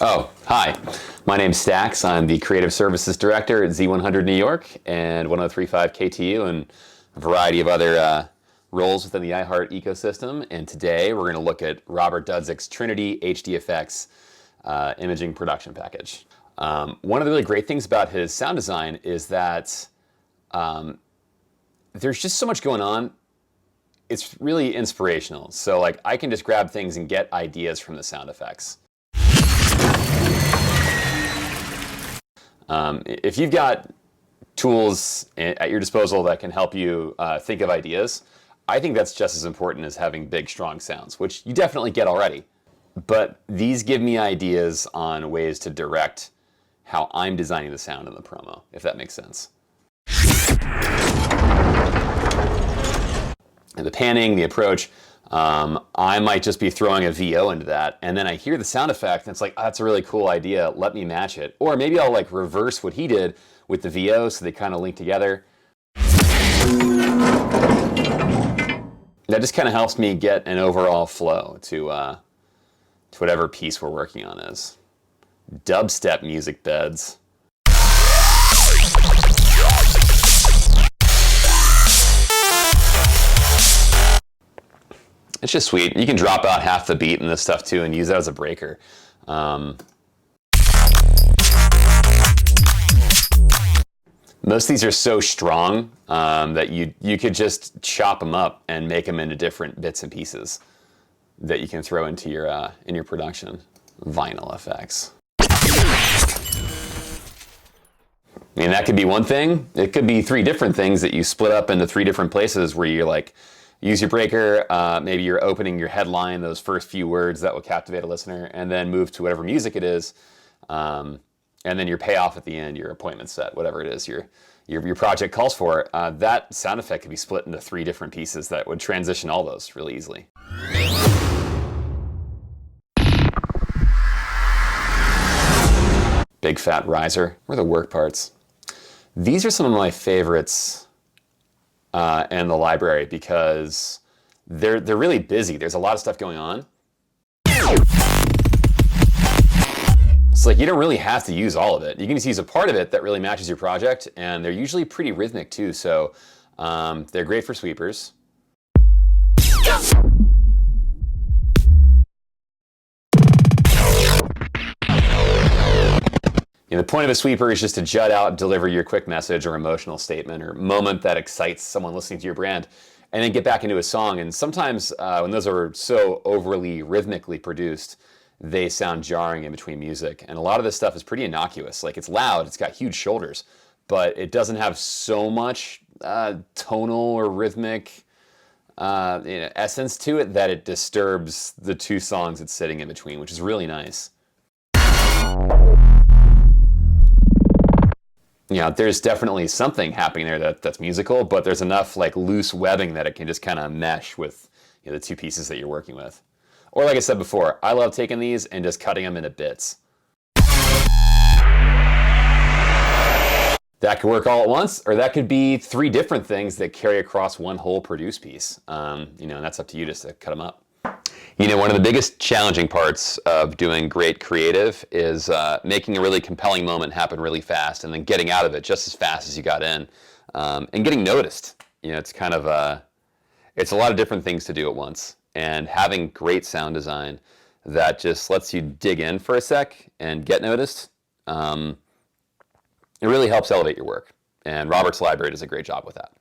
Oh, hi. My name's Staxx. I'm the Creative Services Director at Z100 New York and 1035 KTU and a variety of other roles within the iHeart ecosystem. And today we're going to look at Robert Dudzick's TRYNITY HDFX imaging production package. One of the really great things about his sound design is that there's just so much going on. It's really inspirational. So like I can just grab things and get ideas from the sound effects. If you've got tools at your disposal that can help you think of ideas, I think that's just as important as having big, strong sounds, which you definitely get already. But these give me ideas on ways to direct how I'm designing the sound in the promo, if that makes sense. And the panning, the approach, I might just be throwing a VO into that, and then I hear the sound effect, and it's like, oh, that's a really cool idea, let me match it. Or maybe I'll like reverse what he did with the VO so they kind of link together. That just kind of helps me get an overall flow to whatever piece we're working on is. Dubstep music beds. It's just sweet. You can drop out half the beat in this stuff too and use that as a breaker. Most of these are so strong that you could just chop them up and make them into different bits and pieces that you can throw into your in your production. Vinyl effects. I mean, that could be one thing. It could be three different things that you split up into three different places where you're like, use your breaker, maybe you're opening your headline, those first few words that will captivate a listener, and then move to whatever music it is, and then your payoff at the end, your appointment set, whatever it is your project calls for. That sound effect could be split into three different pieces that would transition all those really easily. Big fat riser, or the work parts. These are some of my favorites and the library because they're really busy. There's a lot of stuff going on. It's like you don't really have to use all of it. You can just use a part of it that really matches your project, and they're usually pretty rhythmic too, so they're great for sweepers. The point of a sweeper is just to jut out, deliver your quick message or emotional statement or moment that excites someone listening to your brand, and then get back into a song. And sometimes when those are so overly rhythmically produced, they sound jarring in between music. And a lot of this stuff is pretty innocuous. Like it's loud, it's got huge shoulders, but it doesn't have so much tonal or rhythmic essence to it that it disturbs the two songs it's sitting in between, which is really nice. Yeah, there's definitely something happening there that's musical, but there's enough like loose webbing that it can just kind of mesh with the two pieces that you're working with. Or like I said before, I love taking these and just cutting them into bits. That could work all at once, or that could be three different things that carry across one whole produced piece. And that's up to you just to cut them up. One of the biggest challenging parts of doing great creative is making a really compelling moment happen really fast and then getting out of it just as fast as you got in and getting noticed. It's kind of it's a lot of different things to do at once, and having great sound design that just lets you dig in for a sec and get noticed, it really helps elevate your work. And Robert's library does a great job with that.